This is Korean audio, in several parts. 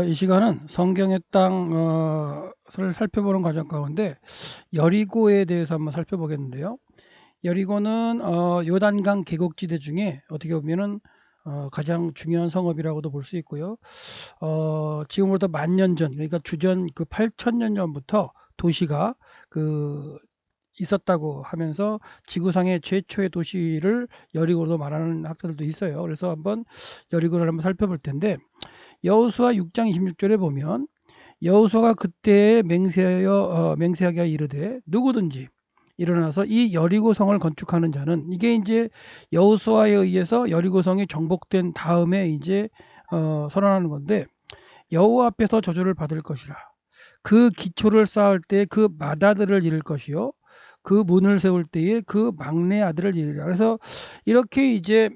이 시간은 성경의 땅을 살펴보는 과정 가운데 여리고에 대해서 한번 살펴보겠는데요. 여리고는 요단강 계곡지대 중에 어떻게 보면은 가장 중요한 성읍이라고도 볼 수 있고요. 지금으로부터 10,000년 전, 그러니까 주전 그 8,000년 전부터 도시가 그 있었다고 하면서 지구상의 최초의 도시를 여리고로 말하는 학자들도 있어요. 그래서 한번 여리고를 한번 살펴볼 텐데, 여호수아 6장 26절에 보면 여호수아가 그때에 맹세하게 이르되 누구든지 일어나서 이 여리고 성을 건축하는 자는, 이게 이제 여호수아에 의해서 여리고 성이 정복된 다음에 이제 선언하는 건데, 여호와 앞에서 저주를 받을 것이라. 그 기초를 쌓을 때 그 맏아들을 잃을 것이요 그 문을 세울 때에 그 막내 아들을 잃으리라. 그래서 이렇게 이제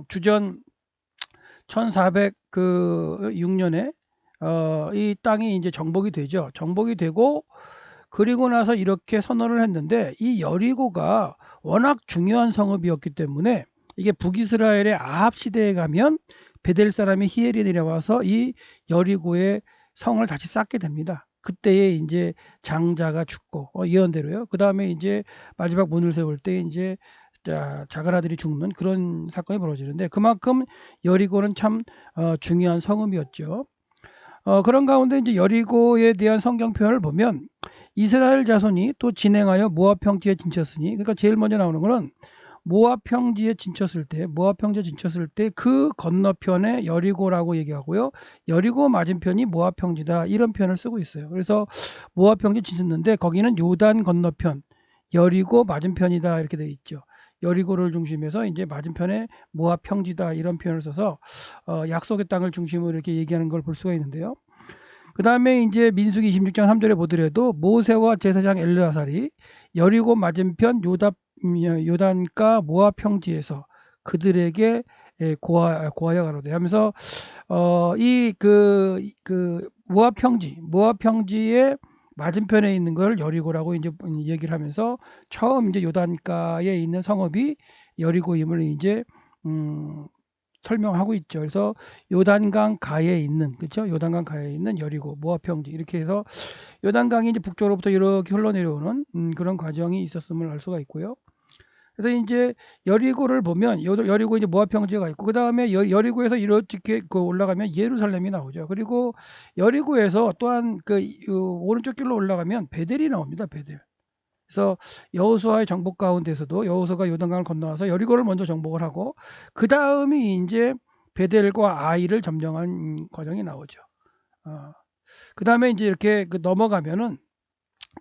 주전 1406년에 이 땅이 이제 정복이 되죠. 정복이 되고, 그리고 나서 이렇게 선언을 했는데, 이 여리고가 워낙 중요한 성읍이었기 때문에 이게 북이스라엘의 아합 시대에 가면 베델 사람이 히엘이 내려와서 이 여리고의 성을 다시 쌓게 됩니다. 그때에 이제 장자가 죽고 예언대로요. 그 다음에 이제 마지막 문을 세울 때 이제 작은 아들이 죽는 그런 사건이 벌어지는데, 그만큼 여리고는 참 중요한 성읍이었죠. 그런 가운데 이제 여리고에 대한 성경 표현을 보면 이스라엘 자손이 또 진행하여 모압 평지에 진쳤으니, 그러니까 제일 먼저 나오는 거는 모압 평지에 진쳤을 때 그 건너편에 여리고라고 얘기하고요. 여리고 맞은편이 모압 평지다, 이런 표현을 쓰고 있어요. 그래서 모압 평지 진쳤는데 거기는 요단 건너편, 여리고 맞은편이다, 이렇게 되어 있죠. 여리고를 중심해서 이제 맞은편에 모압 평지다, 이런 표현을 써서 약속의 땅을 중심으로 이렇게 얘기하는 걸 볼 수가 있는데요. 그 다음에 이제 민수기 26장 3절에 보더라도 모세와 제사장 엘르아살이 여리고 맞은편 요단가 모압 평지에서 그들에게 고하여 가로되 하면서 이 모압 평지의 맞은편에 있는 걸 여리고라고 이제 얘기를 하면서 처음 이제 요단가에 있는 성읍이 여리고임을 이제 음, 설명하고 있죠. 그래서 요단강 가에 있는, 그렇죠? 요단강 가에 있는 여리고, 모압 평지, 이렇게 해서 요단강이 이제 북쪽으로부터 이렇게 흘러내려오는 그런 과정이 있었음을 알 수가 있고요. 그래서 이제 여리고를 보면 여리고 이제 모압 평지가 있고, 그 다음에 여리고에서 이렇게 올라가면 예루살렘이 나오죠. 그리고 여리고에서 또한 오른쪽 길로 올라가면 베델이 나옵니다. 베델. 그래서 여호수아의 정복 가운데서도 여호수아가 요단강을 건너와서 여리고를 먼저 정복을 하고, 그 다음이 이제 베델과 아이를 점령한 과정이 나오죠. 그 다음에 이제 이렇게 넘어가면은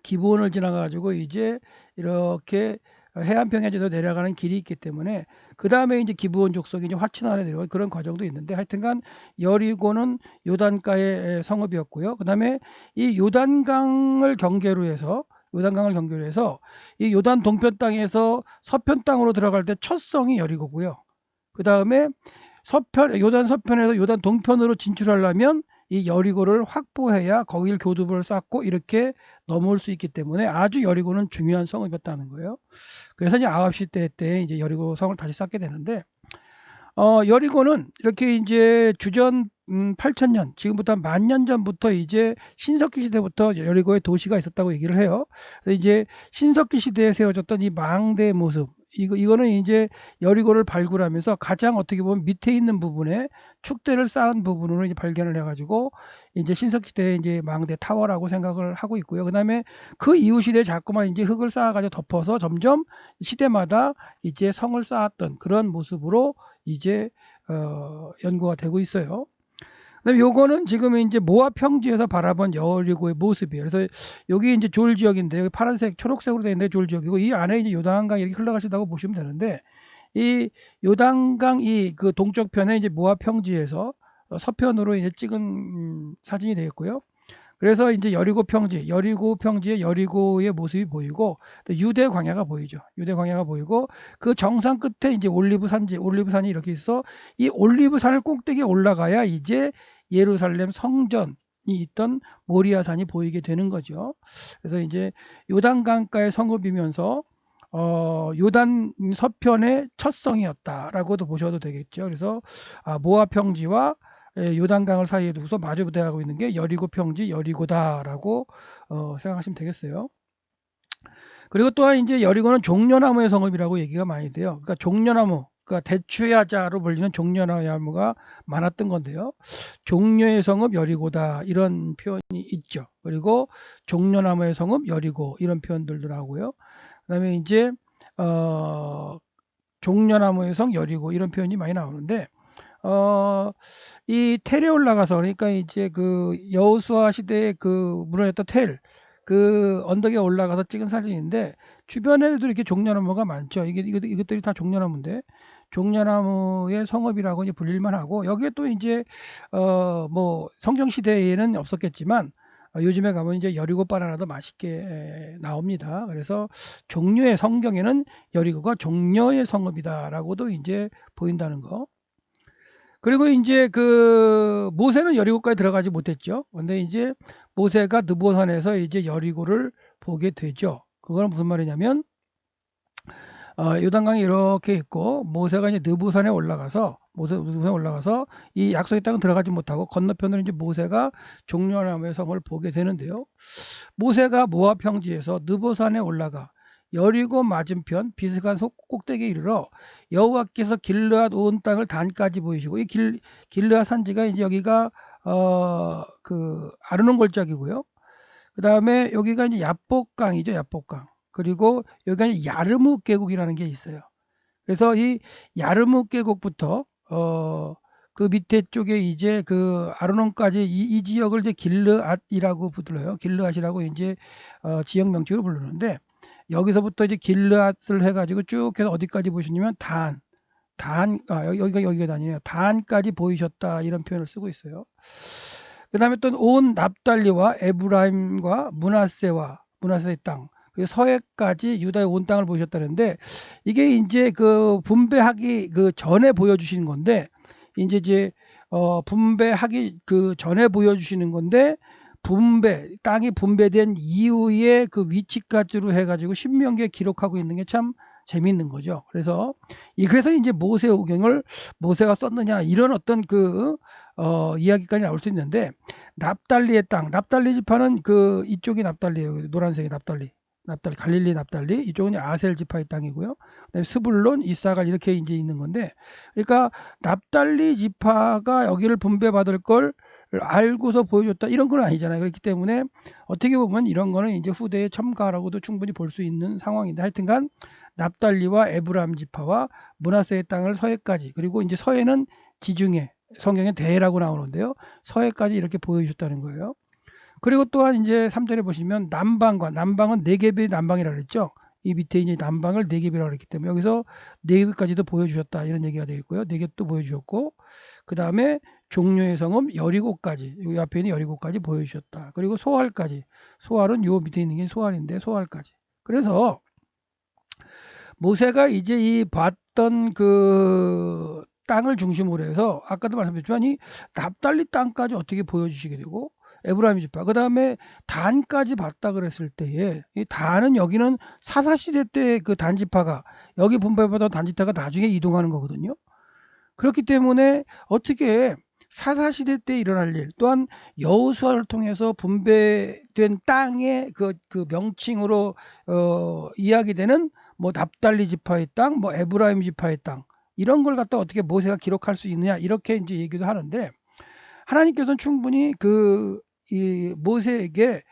기브온을 지나가지고 이제 이렇게 해안평야지로 내려가는 길이 있기 때문에, 그 다음에 이제 기브온 족속이 이제 화친안에 내려오는 그런 과정도 있는데, 하여튼간 여리고는 요단가의 성읍이었고요. 그 다음에 이 요단강을 경계로 해서 이 요단 동편 땅에서 서편 땅으로 들어갈 때 첫 성이 여리고고요. 그 다음에 요단 서편에서 요단 동편으로 진출하려면 이 여리고를 확보해야 거길 교두보를 쌓고 이렇게 넘어올 수 있기 때문에 아주 여리고는 중요한 성읍이었다는 거예요. 그래서 이제 아합 시대 때 이제 여리고 성을 다시 쌓게 되는데, 여리고는 이렇게 이제 주전 8,000년, 지금부터 한 10,000년 전부터 이제 신석기 시대부터 여리고에 도시가 있었다고 얘기를 해요. 그래서 이제 신석기 시대에 세워졌던 이 망대의 모습, 이거는 이제 여리고를 발굴하면서 가장 어떻게 보면 밑에 있는 부분에 축대를 쌓은 부분으로 이제 발견을 해가지고 이제 신석기 시대에 이제 망대 타워라고 생각을 하고 있고요. 그 다음에 그 이후 시대에 자꾸만 이제 흙을 쌓아가지고 덮어서 점점 시대마다 이제 성을 쌓았던 그런 모습으로 이제 연구가 되고 있어요. 그다음에 요거는 지금 이제 모압 평지에서 바라본 여리고의 모습이에요. 그래서 여기 이제 졸 지역인데, 여기 파란색, 초록색으로 되어 있는데 졸 지역이고, 이 안에 이제 요단강 이렇게 흘러가시다고 보시면 되는데, 이 요단강 그 동쪽 편에 이제 모압 평지에서 서편으로 이제 찍은 사진이 되겠고요. 그래서 이제 여리고 평지에 여리고의 모습이 보이고, 유대 광야가 보이죠. 유대 광야가 보이고, 그 정상 끝에 이제 올리브산이 이렇게 있어. 이 올리브산을 꼭대기에 올라가야 이제 예루살렘 성전이 있던 모리아산이 보이게 되는 거죠. 그래서 이제 요단강가의 성읍이면서 요단 서편의 첫 성이었다라고도 보셔도 되겠죠. 그래서 모압 평지와 요단강을 사이에 두고서 마주 대하고 있는 게 여리고 평지 여리고다라고 생각하시면 되겠어요. 그리고 또한 이제 여리고는 종려나무의 성읍이라고 얘기가 많이 돼요. 그러니까 종려나무, 그러니까 대추야자로 불리는 종려나무가 많았던 건데요. 종려의 성읍 여리고다 이런 표현이 있죠. 그리고 종려나무의 성읍 여리고 이런 표현들도 나오고요. 그다음에 이제 종려나무의 성 여리고 이런 표현이 많이 나오는데 이 텔에 올라가서 그러니까 이제 그 여호수아 시대에 그 무너졌던 텔 그 언덕에 올라가서 찍은 사진인데 주변에도 이렇게 종려나무가 많죠. 이것들이 다 종려나무인데 종려나무의 성읍이라고 이제 불릴만 하고 여기에 또 이제 뭐 성경 시대에는 없었겠지만 요즘에 가면 이제 여리고 바나나도 맛있게 나옵니다. 그래서 종려의 성경에는 여리고가 종려의 성읍이다라고도 이제 보인다는 거. 그리고 이제 그 모세는 여리고까지 들어가지 못했죠. 근데 이제 모세가 느보산에서 이제 여리고를 보게 되죠. 그건 무슨 말이냐면 요단강이 이렇게 있고 모세가 이제 느보산에 올라가서 느보산에 올라가서 이 약속의 땅은 들어가지 못하고 건너편으로 이제 모세가 종려나무의 성을 보게 되는데요. 모세가 모압 평지에서 느보산에 올라가 여리고 맞은편 비스간 꼭대기에 이르러 여호와께서 길르앗 온 땅을 단까지 보이시고 이 길르앗 산지가 이제 여기가 그 아르논 골짜기고요. 그 다음에 여기가 이제 야복강이죠, 야복강. 그리고 여기가 이제 야르묵 계곡이라는 게 있어요. 그래서 이 야르묵 계곡부터 그 밑에 쪽에 이제 그 아르논까지 이 지역을 이제 길르앗이라고 불러요. 길르앗이라고 이제 지역 명칭으로 부르는데 여기서부터 이제 길르앗을 해가지고 쭉 해서 어디까지 보시냐면 여기가 아니에요. 단까지 보이셨다 이런 표현을 쓰고 있어요. 그 다음에 또 온 납달리와 에브라임과 문하세의 땅 그리고 서해까지 유다의 온 땅을 보이셨다는데 이게 이제 그 분배하기 그 전에 보여주시는 건데 이제 분배하기 그 전에 보여주시는 건데 땅이 분배된 이후에 그 위치까지로 해가지고 신명기에 기록하고 있는 게 참 재미있는 거죠. 그래서 이제 모세오경을 모세가 썼느냐 이런 어떤 그 이야기까지 나올 수 있는데 납달리의 땅, 납달리 지파는 그 이쪽이 납달리예요. 노란색이 납달리, 갈릴리 납달리, 이쪽은 아셀 지파의 땅이고요. 그다음에 스불론, 이사갈 이렇게 이제 있는 건데, 그러니까 납달리 지파가 여기를 분배받을 걸 알고서 보여줬다 이런 건 아니잖아요. 그렇기 때문에 어떻게 보면 이런 거는 이제 후대의 첨가라고도 충분히 볼 수 있는 상황인데 하여튼간 납달리와 에브라임 지파와 므낫세의 땅을 서해까지 그리고 이제 서해는 지중해 성경에 대해라고 나오는데요. 서해까지 이렇게 보여주셨다는 거예요. 그리고 또한 이제 3절에 보시면 남방은 네겝의 남방이라고 그랬죠. 이 밑에 이제 남방을 네겝이라고 그랬기 때문에 여기서 네겝까지도 보여주셨다 이런 얘기가 되겠고요. 네겝도 보여주셨고 그 다음에 종려의 성읍 여리고까지 여기 앞에 있는 여리고까지 보여주셨다. 그리고 소알까지 소알은 요 밑에 있는 게 소알인데 소알까지. 그래서 모세가 이제 이 봤던 그 땅을 중심으로 해서 아까도 말씀드렸지만 이 납달리 땅까지 어떻게 보여주시게 되고 에브라임 지파 그 다음에 단까지 봤다 그랬을 때에 이 단은 여기는 사사시대 때 그 단지파가 여기 분배받아 단지파가 나중에 이동하는 거거든요. 그렇기 때문에 어떻게 사사시대 때 일어날 일 또한 여호수아를 통해서 분배된 땅의 그 명칭으로 이야기되는 뭐 납달리 지파의 땅, 뭐 에브라임 지파의 땅 이런 걸 갖다 어떻게 모세가 기록할 수 있느냐 이렇게 이제 얘기도 하는데 하나님께서는 충분히 이 모세에게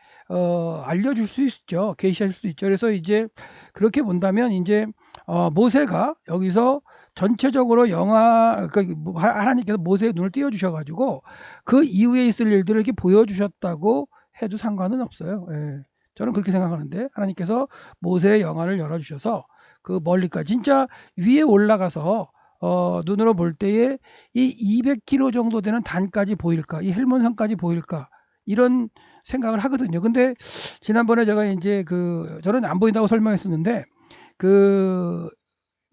알려줄 수 있죠. 계시할 수 있죠. 그래서 이제 그렇게 본다면 이제 모세가 여기서 전체적으로 하나님께서 모세의 눈을 띄워주셔가지고 그 이후에 있을 일들을 이렇게 보여주셨다고 해도 상관은 없어요. 예. 저는 그렇게 생각하는데 하나님께서 모세의 영안을 열어주셔서 그 멀리까지 진짜 위에 올라가서 눈으로 볼 때에 이 200km 정도 되는 단까지 보일까, 이 헬몬산까지 보일까 이런 생각을 하거든요. 근데 지난번에 제가 이제 저는 안 보인다고 설명했었는데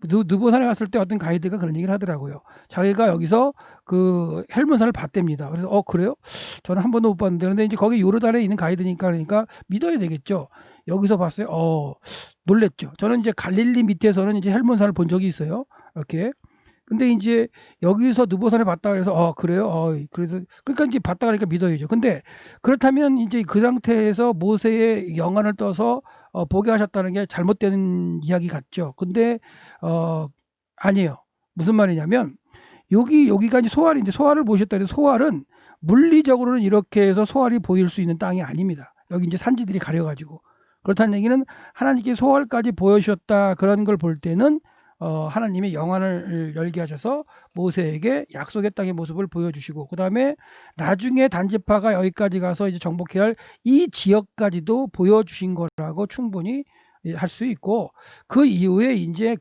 느보산에 갔을 때 어떤 가이드가 그런 얘기를 하더라고요. 자기가 여기서 그 헬몬산을 봤답니다. 그래서 그래요? 저는 한 번도 못 봤는데 근데 이제 거기 요르단에 있는 가이드니까 그러니까 믿어야 되겠죠. 여기서 봤어요. 놀랬죠. 저는 이제 갈릴리 밑에서는 이제 헬몬산을 본 적이 있어요. 이렇게 근데 이제 여기서 느보산을 봤다 그래서 그래요? 그래서 그러니까 이제 봤다 그러니까 믿어야죠. 근데 그렇다면 이제 그 상태에서 모세의 영안을 떠서 보게 하셨다는 게 잘못된 이야기 같죠. 근데 어 아니에요. 무슨 말이냐면 여기가 이제 소알인데 소알을 보셨다 그래서 소알은 물리적으로는 이렇게 해서 소알이 보일 수 있는 땅이 아닙니다. 여기 이제 산지들이 가려가지고 그렇다는 얘기는 하나님께 소알까지 보여주셨다 그런 걸 볼 때는 하나님의 영안을 열게 하셔서 모세에게 약속의 땅의 모습을 보여주시고 그 다음에 나중에 단지파가 여기까지 가서 이제 정복해야 할 이 지역까지도 보여주신 거라고 충분히 할 수 있고 그 이후에 이제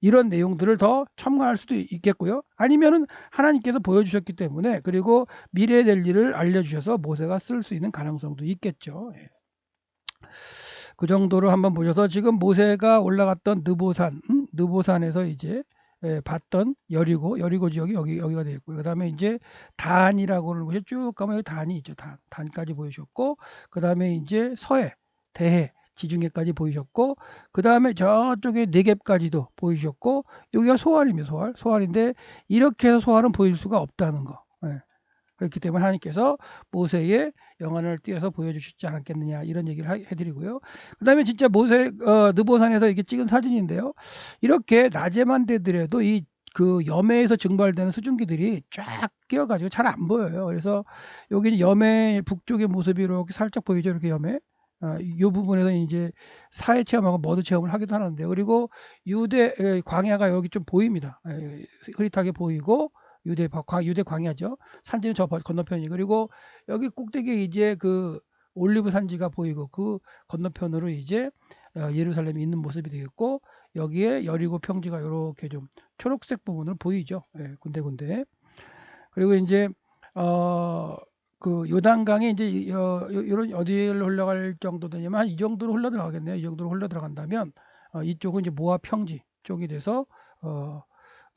이런 내용들을 더 첨가할 수도 있겠고요. 아니면은 하나님께서 보여주셨기 때문에 그리고 미래에 될 일을 알려주셔서 모세가 쓸 수 있는 가능성도 있겠죠. 예. 그 정도로 한번 보셔서 지금 모세가 올라갔던 느보산에서 이제 봤던 여리고 지역이 여기가 되겠고요. 그 다음에 이제 단이라고 하는 곳이 쭉 가면 여기 단이 있죠. 단까지 보이셨고, 그 다음에 이제 서해, 대해, 지중해까지 보이셨고, 그 다음에 저쪽에 네겝까지도 보이셨고, 여기가 소알입니다. 소알인데 이렇게 해서 소알은 보일 수가 없다는 거. 예. 그렇기 때문에 하나님께서 모세의 영안을 띄어서 보여주시지 않았겠느냐 이런 얘기를 해드리고요. 그 다음에 진짜 느보산에서 이렇게 찍은 사진인데요. 이렇게 낮에만 되더라도 그 염해에서 증발되는 수증기들이 쫙 끼어가지고 잘 안 보여요. 그래서 여기 염해 북쪽의 모습이 이렇게 살짝 보이죠. 이렇게 염해. 이 부분에서 이제 사해 체험하고 머드 체험을 하기도 하는데 그리고 광야가 여기 좀 보입니다. 흐릿하게 보이고 유대 광야죠. 산지는 저 건너편이 그리고 여기 꼭대기에 이제 그 올리브 산지가 보이고 그 건너편으로 이제 예루살렘이 있는 모습이 되겠고 여기에 여리고 평지가 이렇게 좀 초록색 부분을 보이죠. 군데군데. 그리고 이제 그 요단강에 이제 이런 어디를 흘러갈 정도 되냐면 한 이 정도로 흘러 들어가겠네요. 이 정도로 흘러 들어간다면 이쪽은 이제 모압 평지 쪽이 돼서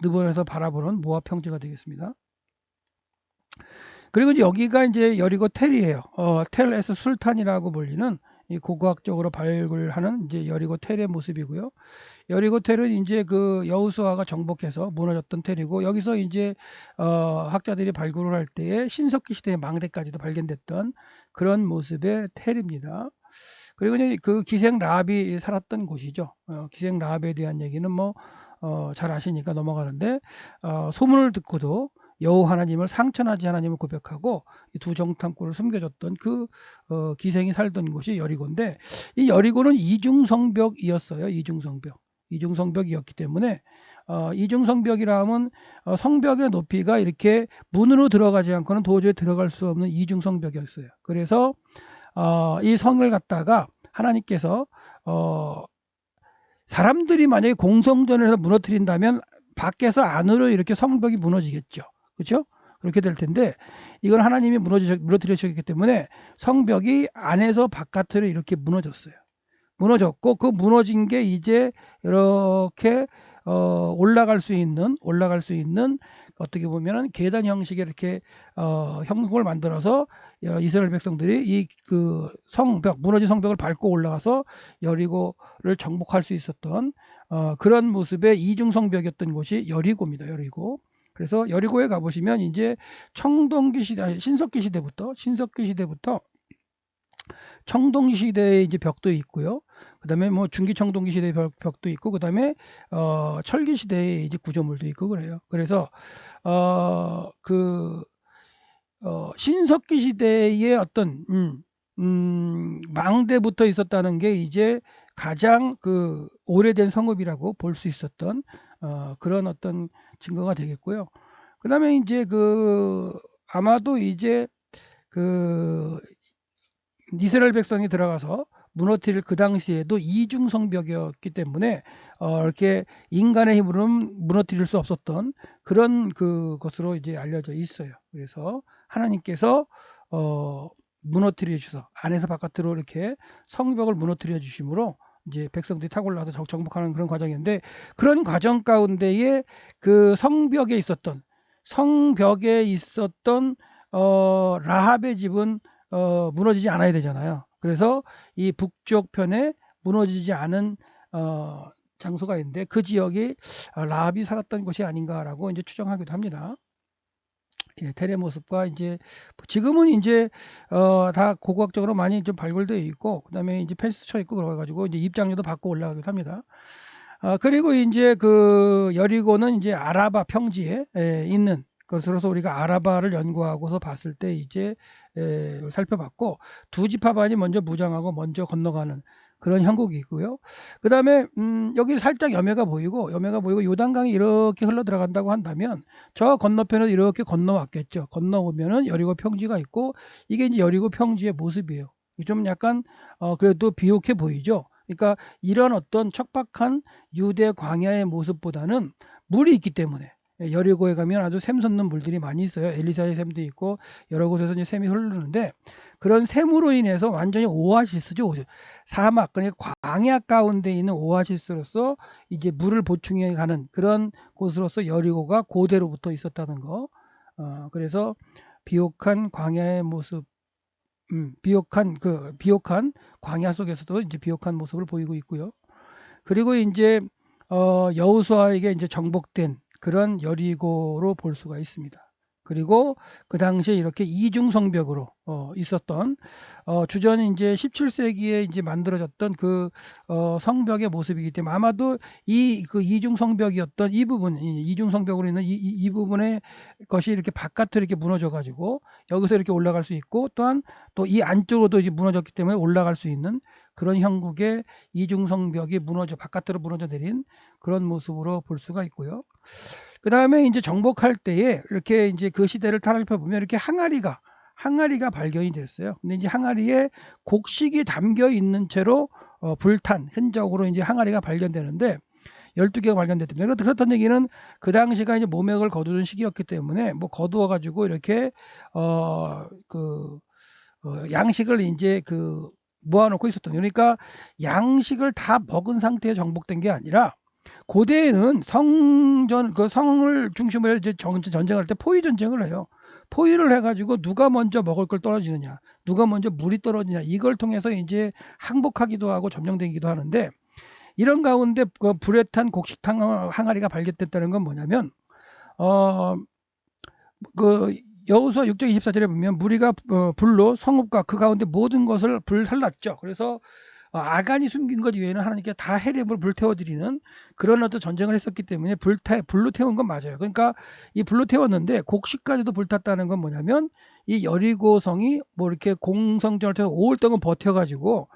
느본에서 바라보는 모압 평지가 되겠습니다. 그리고 이제 여기가 이제 여리고 텔이에요. 텔 에스 술탄이라고 불리는 이 고고학적으로 발굴하는 이제 여리고 텔의 모습이고요. 여리고 텔은 이제 그 여호수아가 정복해서 무너졌던 텔이고 여기서 이제 학자들이 발굴을 할 때에 신석기 시대의 망대까지도 발견됐던 그런 모습의 텔입니다. 그리고 이제 그 기생 라합이 살았던 곳이죠. 기생 라합에 대한 얘기는 뭐 잘 아시니까 넘어가는데 소문을 듣고도 여호 하나님을 상천하지 하나님을 고백하고 이 두 정탐꾼을 숨겨줬던 그 기생이 살던 곳이 여리고인데 이 여리고는 이중성벽이었어요. 이중성벽이었기 때문에 이중성벽이라 하면 성벽의 높이가 이렇게 문으로 들어가지 않고는 도저히 들어갈 수 없는 이중성벽이었어요. 그래서 이 성을 갖다가 하나님께서 사람들이 만약에 공성전을 해서 무너뜨린다면 밖에서 안으로 이렇게 성벽이 무너지겠죠. 그렇죠? 그렇게 될 텐데 이건 하나님이 무너뜨리셨기 때문에 성벽이 안에서 바깥으로 이렇게 무너졌고 그 무너진 게 이제 이렇게 올라갈 수 있는 어떻게 보면은 계단 형식의 이렇게 형국을 만들어서 이스라엘 백성들이 이 그 무너진 성벽을 밟고 올라가서 여리고를 정복할 수 있었던 그런 모습의 이중 성벽이었던 곳이 여리고입니다. 여리고. 그래서 여리고에 가보시면 이제 신석기 시대부터 청동기 시대의 이제 벽도 있고요. 그다음에 뭐 중기 청동기 시대의 벽도 있고 그다음에 철기 시대의 이제 구조물도 있고 그래요. 그래서 신석기 시대의 어떤 망대부터 있었다는 게 이제 가장 그 오래된 성읍이라고 볼 수 있었던 그런 어떤 증거가 되겠고요. 그다음에 이제 아마도 이제 그 이스라엘 백성이 들어가서 무너뜨릴 그 당시에도 이중 성벽이었기 때문에 이렇게 인간의 힘으로는 무너뜨릴 수 없었던 그런 것으로 이제 알려져 있어요. 그래서 하나님께서 무너뜨려 주셔서 안에서 바깥으로 이렇게 성벽을 무너뜨려 주심으로 이제 백성들이 타고 올라와서 정복하는 그런 과정인데 그런 과정 가운데에 그 성벽에 있었던 라합의 집은 무너지지 않아야 되잖아요. 그래서 이 북쪽 편에 무너지지 않은 장소가 있는데 그 지역이 라합이 살았던 곳이 아닌가라고 이제 추정하기도 합니다. 예, 대례 모습과 이제 지금은 이제 다 고고학적으로 많이 좀 발굴되어 있고 그다음에 이제 펜스 쳐 있고 그래가지고 이제 입장료도 받고 올라가기도 합니다. 그리고 이제 그 여리고는 이제 아라바 평지에 있는 것으로서 우리가 아라바를 연구하고서 봤을 때 이제 살펴봤고 두 지파반이 먼저 무장하고 먼저 건너가는 그런 형국이고요. 그 다음에 여기 살짝 염해가 보이고 요단강이 이렇게 흘러 들어간다고 한다면 저 건너편으로 이렇게 건너왔겠죠. 건너오면은 여리고 평지가 있고 이게 이제 여리고 평지의 모습이에요. 좀 약간 그래도 비옥해 보이죠. 그러니까 이런 어떤 척박한 유대 광야의 모습보다는 물이 있기 때문에 여리고에 가면 아주 샘 솟는 물들이 많이 있어요. 엘리사의 샘도 있고 여러 곳에서 이제 샘이 흐르는데 그런 샘으로 인해서 완전히 오아시스죠. 사막, 그러니까 광야 가운데 있는 오아시스로서 이제 물을 보충해 가는 그런 곳으로서 여리고가 고대로부터 있었다는 거. 그래서 비옥한 광야의 모습, 비옥한 광야 속에서도 이제 비옥한 모습을 보이고 있고요. 그리고 이제 여호수아에게 이제 정복된 그런 여리고로 볼 수가 있습니다. 그리고 그 당시에 이렇게 이중성벽으로 있었던 주전 이제 17세기에 이제 만들어졌던 그 성벽의 모습이기 때문에 아마도 이 그 이중성벽이었던 이 부분, 이중성벽으로 있는 이 부분의 것이 이렇게 바깥으로 이렇게 무너져 가지고 여기서 이렇게 올라갈 수 있고 또한 또 이 안쪽으로도 이제 무너졌기 때문에 올라갈 수 있는 그런 형국의 이중성벽이 바깥으로 무너져 내린 그런 모습으로 볼 수가 있고요. 그 다음에 이제 정복할 때에 이렇게 이제 그 시대를 살펴보면 이렇게 항아리가 발견이 됐어요. 근데 이제 항아리에 곡식이 담겨 있는 채로 불탄 흔적으로 이제 항아리가 발견되는데 12개가 발견됐답니다. 그렇다는 얘기는 그 당시가 이제 모맥을 거두는 시기였기 때문에 뭐 거두어 가지고 이렇게 양식을 이제 모아놓고 있었던, 그러니까 양식을 다 먹은 상태에 정복된 게 아니라 고대에는 성을 중심으로 이제 전쟁할 때 포위 전쟁을 해요. 포위를 해가지고 누가 먼저 먹을 걸 떨어지느냐, 누가 먼저 물이 떨어지냐, 이걸 통해서 이제 항복하기도 하고 점령되기도 하는데 이런 가운데 그 불에 탄 곡식탕 항아리가 발견됐다는 건 뭐냐면 그 여호수아 6장 24절에 보면 무리가 불로 성읍과 그 가운데 모든 것을 불살랐죠. 그래서 아간이 숨긴 것 이외에는 하나님께 다 헤렘으로 불태워드리는 그런 어떤 전쟁을 했었기 때문에 불로 태운 건 맞아요. 그러니까 이 불로 태웠는데 곡식까지도 불탔다는 건 뭐냐면 이 여리고성이 뭐 이렇게 공성전을 통해서 5월 동안 버텨가지고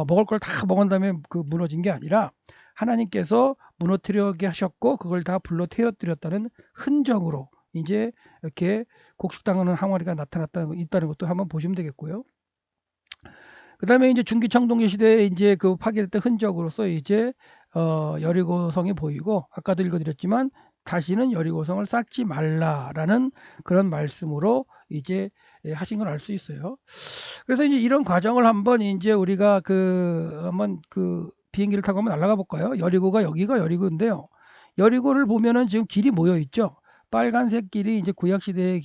먹을 걸 다 먹은 다음에 무너진 게 아니라 하나님께서 무너뜨리게 하셨고 그걸 다 불로 태워드렸다는 흔적으로 이제 이렇게 곡식당하는 항아리가 있다는 것도 한번 보시면 되겠고요. 그 다음에 이제 중기청동기 시대에 이제 그 파괴됐던 흔적으로서 이제 여리고성이 보이고 아까도 읽어드렸지만 다시는 여리고성을 쌓지 말라라는 그런 말씀으로 이제 하신 걸 알 수 있어요. 그래서 이제 이런 과정을 한번 이제 우리가 한번 비행기를 타고 한번 날아가 볼까요? 여리고가 여기가 여리고인데요. 여리고를 보면은 지금 길이 모여 있죠. 빨간색 길이 이제 구약 시대의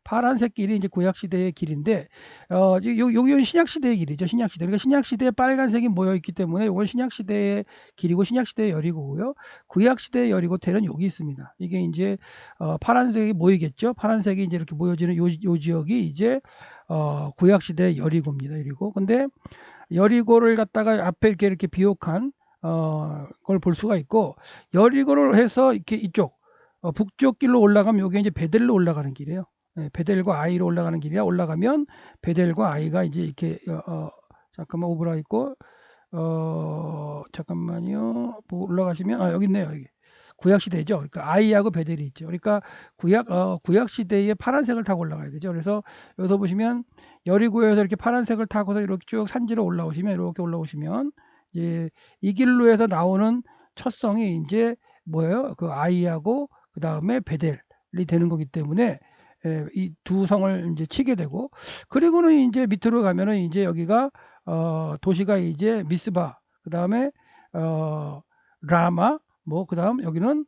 파란색 길이 이제 구약 시대의 길인데 여기는 신약 시대의 길이죠. 신약 시대. 그러니까 신약 시대에 빨간색이 모여 있기 때문에 이건 신약 시대의 길이고 신약 시대의 여리고고요. 구약 시대의 여리고태는 여기 있습니다. 이게 이제 파란색이 모이겠죠. 파란색이 이제 이렇게 모여지는 요 지역이 이제 구약 시대의 여리고입니다. 여리고. 근데 여리고를 갖다가 앞에 이렇게 비옥한 걸 볼 수가 있고 여리고를 해서 이렇게 이쪽 북쪽 길로 올라가면 여기 이제 베델로 올라가는 길이에요. 베델과 아이로 올라가는 길이라 올라가면 베델과 아이가 이제 이렇게 잠깐만 오브라 있고 잠깐만요. 올라가시면 여기 있네요. 여기 구약 시대죠. 그러니까 아이하고 베델이 있죠. 그러니까 구약 시대에 파란색을 타고 올라가야 되죠. 그래서 여기서 보시면 여리고에서 이렇게 파란색을 타고서 이렇게 쭉 산지로 올라오시면 이렇게 올라오시면 이제 이 길로 해서 나오는 첫성이 이제 뭐예요? 그 아이하고 그 다음에 베델이 되는 거기 때문에 이 두 성을 이제 치게 되고 그리고는 이제 밑으로 가면은 이제 여기가 도시가 이제 미스바 그 다음에 라마 뭐 그 다음 여기는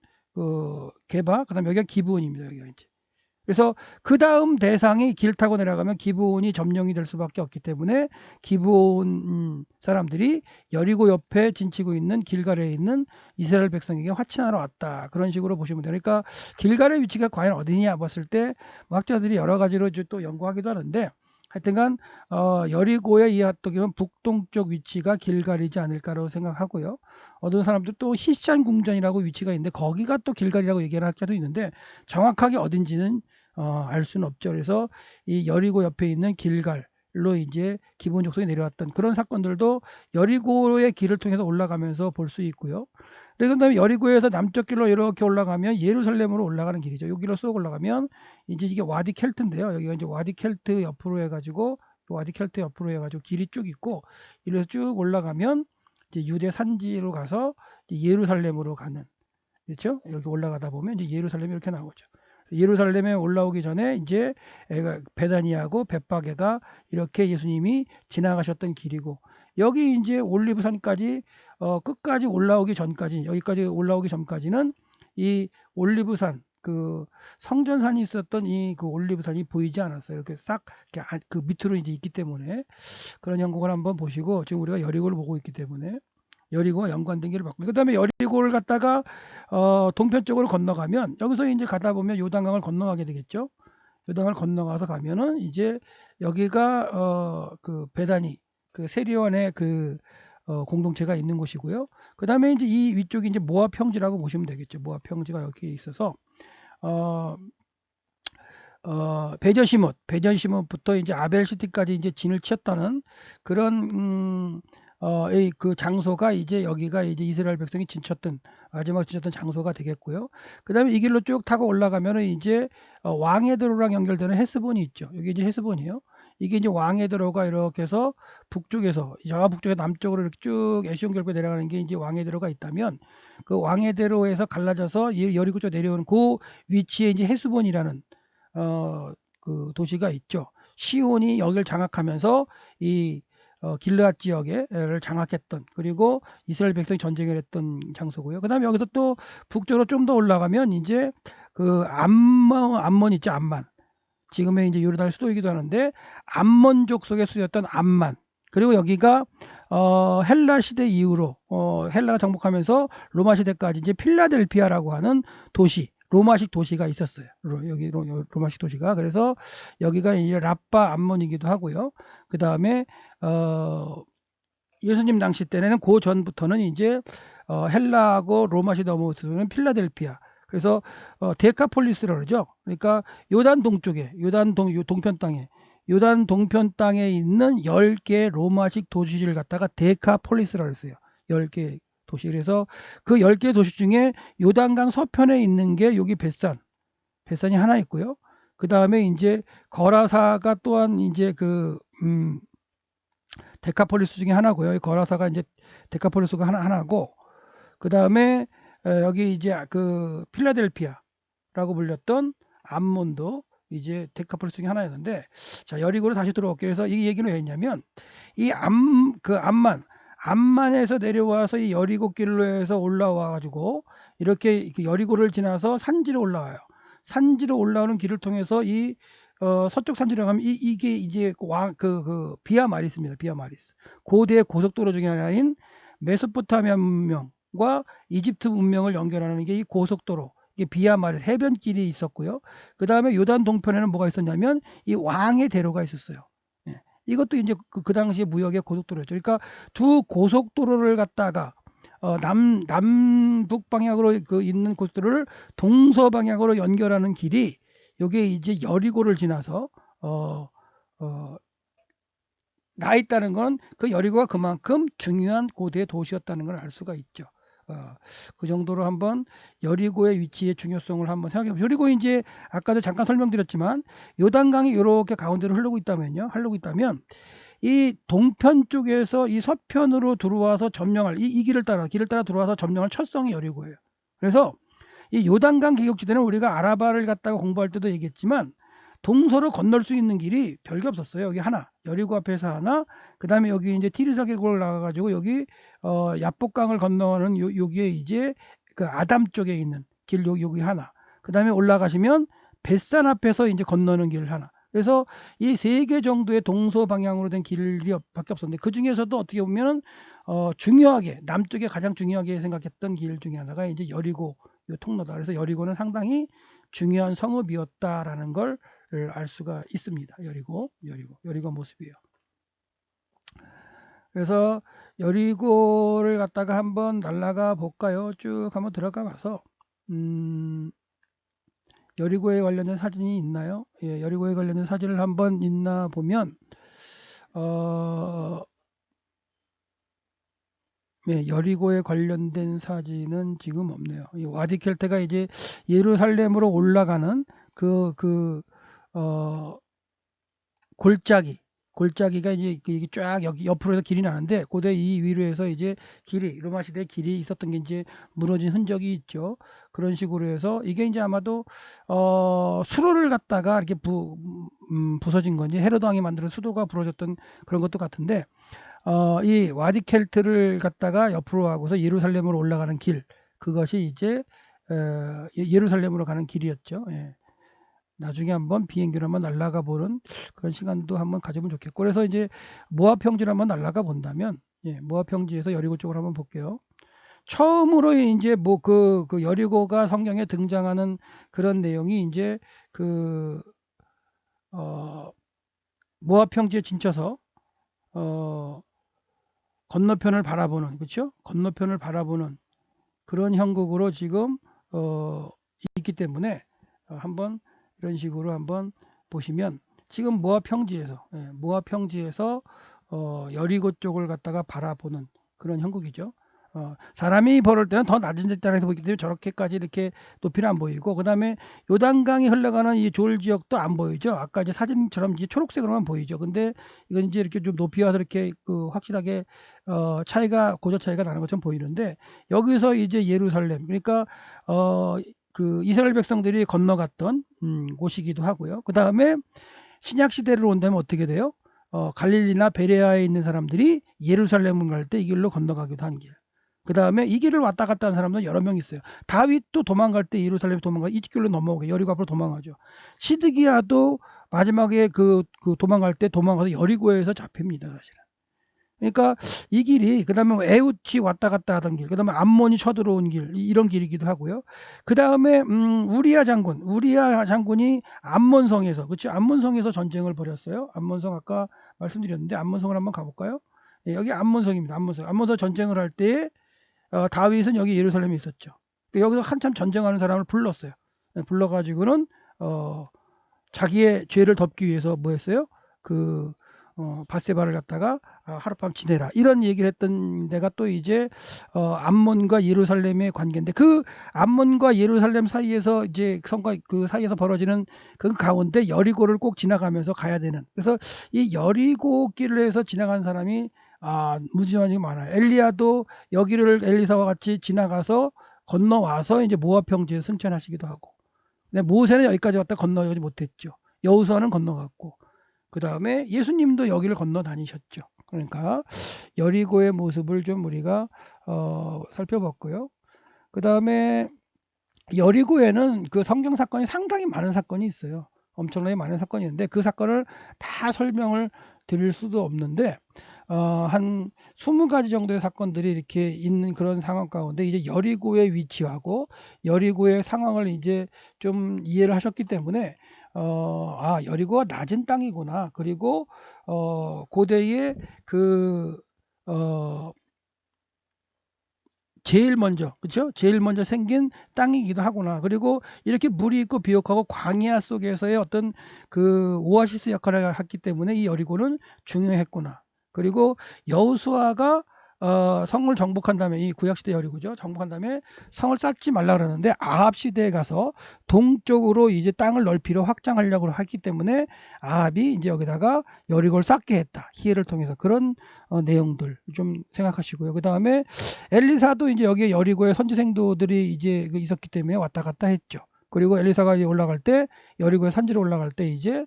게바 그 다음 여기가 기브온입니다. 여기가 이제 그래서 그 다음 대상이 길 타고 내려가면 기브온이 점령이 될 수밖에 없기 때문에 기브온 사람들이 여리고 옆에 진치고 있는 길갈에 있는 이스라엘 백성에게 화친하러 왔다. 그런 식으로 보시면 돼요. 그러니까 길갈의 위치가 과연 어디냐 봤을 때 학자들이 여러 가지로 또 연구하기도 하는데 하여튼간 여리고의 이 어떻게 북동쪽 위치가 길갈이지 않을까라고 생각하고요. 어떤 사람들 또 히산 궁전이라고 위치가 있는데 거기가 또 길갈이라고 얘기하는 학자도 있는데 정확하게 어딘지는 알 수는 없죠. 그래서 이 여리고 옆에 있는 길갈로 이제 기브온 족속이 내려왔던 그런 사건들도 여리고의 길을 통해서 올라가면서 볼 수 있고요. 그다음에 여리고에서 남쪽 길로 이렇게 올라가면 예루살렘으로 올라가는 길이죠. 여기로 쏙 올라가면 이제 이게 와디 켈트인데요. 여기가 이제 와디 켈트 옆으로 해가지고 길이 쭉 있고 이래서 쭉 올라가면 이제 유대 산지로 가서 이제 예루살렘으로 가는, 그렇죠? 이렇게 올라가다 보면 이제 예루살렘이 이렇게 나오죠. 예루살렘에 올라오기 전에 이제 베다니하고 벳바게가 이렇게 예수님이 지나가셨던 길이고, 여기 이제 올리브산까지 끝까지 올라오기 전까지, 여기까지 올라오기 전까지는 이 올리브산, 그 성전산이 있었던 이 그 올리브산이 보이지 않았어요. 이렇게 싹 그 밑으로 이제 있기 때문에 그런 연구를 한번 보시고, 지금 우리가 여리고를 보고 있기 때문에 여리고와 연관된 길을 받고, 그다음에 여리고를 갔다가 동편 쪽으로 건너가면 여기서 이제 가다 보면 요단강을 건너가게 되겠죠. 요단을 건너가서 가면은 이제 여기가 그 베다니, 그 세리원의 그 공동체가 있는 곳이고요. 그다음에 이제 이 위쪽이 이제 모압 평지라고 보시면 되겠죠. 모압 평지가 여기 있어서 베저시못부터 이제 아벨시티까지 이제 진을 치었다는 그런 그 장소가 이제 여기가 이제 이스라엘 백성이 마지막 진쳤던 장소가 되겠고요. 그 다음에 이 길로 쭉 타고 올라가면은 이제 왕에드로랑 연결되는 헤스본이 있죠. 여기 이제 헤스본이에요. 이게 이제 왕에드로가 이렇게 해서 북쪽에서 남쪽으로 이렇게 쭉 에시온 결구에 내려가는 게 이제 왕에드로가 있다면, 그 왕에드로에서 갈라져서 여리고 쪽 내려오는 그 위치에 이제 헤스본이라는 그 도시가 있죠. 시온이 여기를 장악하면서 이 길르앗 지역을 장악했던, 그리고 이스라엘 백성이 전쟁을 했던 장소고요. 그 다음에 여기서 또 북쪽으로 좀 더 올라가면 이제 그 암몬 있죠. 암만. 지금의 이제 요르단 수도이기도 하는데 암몬족 속에 쓰였던 암만. 그리고 여기가 헬라 시대 이후로 헬라가 정복하면서 로마 시대까지 이제 필라델피아라고 하는 도시, 로마식 도시가 있었어요. 여기 로마식 도시가. 그래서 여기가 이제 라빠 암몬이기도 하고요. 그 다음에 예수님 당시 때는 그 전부터는 이제 헬라하고 로마시 넘어서는 필라델피아. 그래서 데카폴리스라고 그러죠. 그러니까 요단 동쪽에, 동편 땅에, 요단 동편 땅에 있는 10개 로마식 도시를 갖다가 데카폴리스라고 했어요. 10개 도시. 그래서 그 10개 도시 중에 요단강 서편에 있는 게 여기 벳산이 하나 있고요. 그 다음에 이제 거라사가 또한 이제 그 데카폴리스 중에 하나고요. 거라사가 이제 데카폴리스가 하나고, 그 다음에 여기 이제 그 필라델피아라고 불렸던 암몬도 이제 데카폴리스 중에 하나였는데, 자, 여리고로 다시 들어올게요. 그래서 이 얘기는 왜 했냐면, 이 암만에서 내려와서 이 여리고 길로 해서 올라와 가지고 이렇게 여리고를 지나서 산지로 올라와요. 산지로 올라오는 길을 통해서 이 서쪽 산지로 가면 이게 이제 비아마리스입니다. 비아마리스. 고대 고속도로 중에 하나인 메소포타미아 문명과 이집트 문명을 연결하는 게 이 고속도로, 이게 비아마리스 해변길이 있었고요. 그 다음에 요단 동편에는 뭐가 있었냐면 이 왕의 대로가 있었어요. 예. 이것도 이제 그 당시에 무역의 고속도로였죠. 그러니까 두 고속도로를 갖다가 남북 방향으로 있는 고속도로를 동서 방향으로 연결하는 길이 요게 이제 여리고를 지나서 나 있다는 건 그 여리고가 그만큼 중요한 고대 도시였다는 걸 알 수가 있죠. 그 정도로 한번 여리고의 위치의 중요성을 한번 생각해 보죠. 그리고 이제 아까도 잠깐 설명드렸지만 요단강이 이렇게 가운데로 흐르고 있다면 이 동편 쪽에서 이 서편으로 들어와서 점령할 이 길을 따라 들어와서 점령할 첫 성이 여리고예요. 그래서 이 요단강 개혁지대는 우리가 아라바를 갖다가 공부할 때도 얘기했지만 동서로 건널 수 있는 길이 별게 없었어요. 여기 하나, 여리고 앞에서 하나, 그 다음에 여기 이제 티르사 계곡을 나가가지고 여기 야복강을 건너는 여기에 이제 그 아담 쪽에 있는 길 여기 하나, 그 다음에 올라가시면 벳산 앞에서 이제 건너는 길 하나. 그래서 이 3개 정도의 동서 방향으로 된 길이 밖에 없었는데, 그 중에서도 어떻게 보면은 중요하게 남쪽에 가장 중요하게 생각했던 길 중에 하나가 이제 여리고 요 통로다. 그래서 여리고는 상당히 중요한 성읍이었다라는 걸 알 수가 있습니다. 여리고 모습이에요. 그래서 여리고를 갖다가 한번 날아가 볼까요? 쭉 한번 들어가 봐서 여리고에 관련된 사진이 있나요? 예, 여리고에 관련된 사진을 한번 있나 보면 네, 여리고에 관련된 사진은 지금 없네요. 이 와디켈트가 이제 예루살렘으로 올라가는 골짜기가 이제 이게 쫙 여기 옆으로 해서 길이 나는데, 고대 이 위로 해서 이제 로마 시대 길이 있었던 게 이제 무너진 흔적이 있죠. 그런 식으로 해서 이게 이제 아마도 수로를 갖다가 이렇게 부서진 건지, 헤로드 왕이 만든 수도가 부러졌던 그런 것도 같은데, 이 와디켈트를 갖다가 옆으로 하고서 예루살렘으로 올라가는 길, 그것이 이제 예루살렘으로 가는 길이었죠. 예. 나중에 한번 비행기로 한번 날아가 보는 그런 시간도 한번 가지면 좋겠고, 그래서 이제 모압 평지를 한번 날아가 본다면, 예, 모압 평지에서 여리고 쪽으로 한번 볼게요. 처음으로 이제 뭐 그 여리고가 성경에 등장하는 그런 내용이 이제 모압 평지에 진쳐서 건너편을 바라보는, 그렇죠? 건너편을 바라보는 그런 형국으로 지금 있기 때문에 한번 이런 식으로 한번 보시면, 지금 모압 평지에서 여리고 쪽을 갖다가 바라보는 그런 형국이죠. 사람이 볼 때는 더 낮은 자리에서 보기 때문에 저렇게까지 이렇게 높이는 안 보이고, 그 다음에 요단강이 흘러가는 이 조을 지역도 안 보이죠. 아까 이제 사진처럼 이제 초록색으로만 보이죠. 근데 이건 이제 이렇게 좀 높이 와서 이렇게 확실하게 고저 차이가 나는 것처럼 보이는데, 여기서 이제 예루살렘, 그러니까 이스라엘 백성들이 건너갔던 곳이기도 하고요. 그 다음에 신약 시대를 온다면 어떻게 돼요? 갈릴리나 베레아에 있는 사람들이 예루살렘을 갈 때 이 길로 건너가기도 한 길. 그 다음에 이 길을 왔다 갔다 하는 사람들은 여러 명 있어요. 다윗도 도망갈 때 예루살렘에 이 길로 넘어오게 여리고 앞으로 도망가죠. 시드기야도 마지막에 도망갈 때 도망가서 여리고에서 잡힙니다, 사실은. 그러니까 이 길이, 그 다음에 에웃이 왔다 갔다 하던 길, 그 다음에 암몬이 쳐들어온 길, 이런 길이기도 하고요. 그 다음에 우리야 장군이 암몬성에서, 그렇죠? 암몬성에서 전쟁을 벌였어요. 암몬성 아까 말씀드렸는데, 암몬성을 한번 가볼까요? 예, 여기 암몬성입니다. 암몬성 전쟁을 할 때 다윗은 여기 예루살렘에 있었죠. 여기서 한참 전쟁하는 사람을 불렀어요. 불러가지고는 자기의 죄를 덮기 위해서 뭐 했어요? 바세바를 갖다가 하룻밤 지내라, 이런 얘기를 했던 데가 또 이제 암몬과 예루살렘의 관계인데, 그 암몬과 예루살렘 사이에서 이제 성과 그 사이에서 벌어지는 그 가운데 여리고를 꼭 지나가면서 가야 되는, 그래서 이 여리고 길을 해서 지나간 사람이 무지막지 많아요. 엘리야도 여기를 엘리사와 같이 지나가서 건너와서 이제 모압 평지에 승천하시기도 하고, 근데 모세는 여기까지 왔다 건너지 못했죠. 여호수아는 건너갔고, 그 다음에 예수님도 여기를 건너 다니셨죠. 그러니까 여리고의 모습을 좀 우리가 살펴봤고요. 그 다음에 여리고에는 그 성경 사건이 상당히 많은 사건이 있어요. 엄청나게 많은 사건이 있는데 그 사건을 다 설명을 드릴 수도 없는데, 한 20가지 정도의 사건들이 이렇게 있는 그런 상황 가운데, 이제 여리고의 위치하고 여리고의 상황을 이제 좀 이해를 하셨기 때문에 여리고가 낮은 땅이구나. 그리고 고대의 제일 먼저, 그렇죠? 제일 먼저 생긴 땅이기도 하구나. 그리고 이렇게 물이 있고 비옥하고 광야 속에서의 어떤 오아시스 역할을 했기 때문에 이 여리고는 중요했구나. 그리고 여호수아가 성을 정복한 다음에, 이 구약시대 여리고죠, 정복한 다음에 성을 쌓지 말라 그러는데, 아합 시대에 가서 동쪽으로 이제 땅을 넓히려 확장하려고 하기 때문에 아합이 이제 여기다가 여리고를 쌓게 했다, 희해를 통해서. 그런 내용들 좀 생각하시고요. 그 다음에 엘리사도 이제 여기에 여리고에 선지생도들이 이제 있었기 때문에 왔다 갔다 했죠. 그리고 엘리사가 올라갈 때, 여리고에 산지로 올라갈 때 이제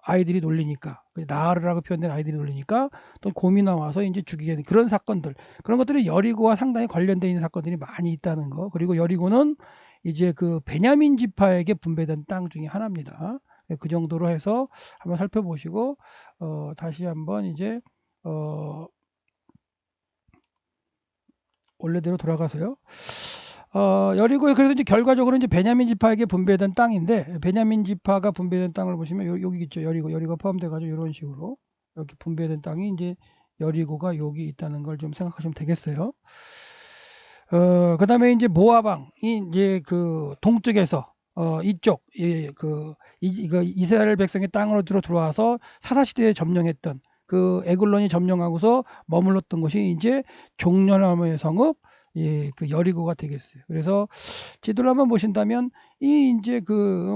아이들이 놀리니까, 나하르라고 표현된 아이들이 놀리니까 또 곰이 나와서 이제 죽이게 되는 그런 사건들, 그런 것들이 여리고와 상당히 관련되어 있는 사건들이 많이 있다는 거. 그리고 여리고는 이제 그 베냐민 지파에게 분배된 땅 중에 하나입니다. 그 정도로 해서 한번 살펴보시고 다시 한번 이제 원래대로 돌아가서요. 여리고에 그래서 이제 결과적으로 이제 베냐민 지파에게 분배된 땅인데, 베냐민 지파가 분배된 땅을 보시면 여기 있죠. 여리고가 포함돼 가지고 이런 식으로 이렇게 분배된 땅이 이제 여리고가 여기 있다는 걸 좀 생각하시면 되겠어요. 그다음에 이제 모아방이 이제 그 동쪽에서 이쪽 이스라엘 백성의 땅으로 들어와서 사사시대에 점령했던 그 에글론이 점령하고서 머물렀던 곳이 이제 종려나무의 성읍 그 여리고가 되겠어요. 그래서 지도를 한번 보신다면 이 이제 그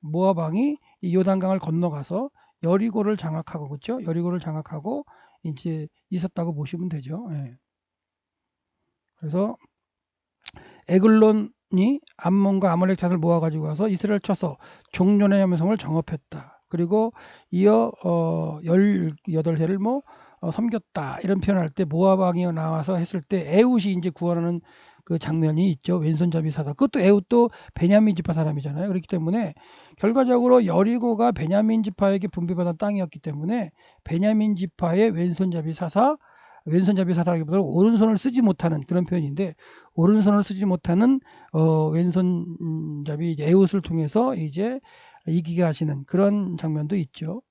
모아방이 이 요단강을 건너가서 여리고를 장악하고 그렇죠? 여리고를 장악하고 이제 있었다고 보시면 되죠. 예. 그래서 에글론이 암몬과 아말렉 자를 모아가지고 가서 이스라엘 쳐서 종려나무의 성을 정업했다. 그리고 이어 18해를 섬겼다 이런 표현을 할 때 모아방이 나와서 했을 때 에훗이 이제 구원하는 그 장면이 있죠. 왼손잡이 사사. 그것도 에훗도 베냐민 지파 사람이잖아요. 그렇기 때문에 결과적으로 여리고가 베냐민 지파에게 분배받은 땅이었기 때문에 베냐민 지파의 왼손잡이 사사라기보다는 오른손을 쓰지 못하는 그런 표현인데, 오른손을 쓰지 못하는 왼손잡이 에훗을 통해서 이제 이기게 하시는 그런 장면도 있죠.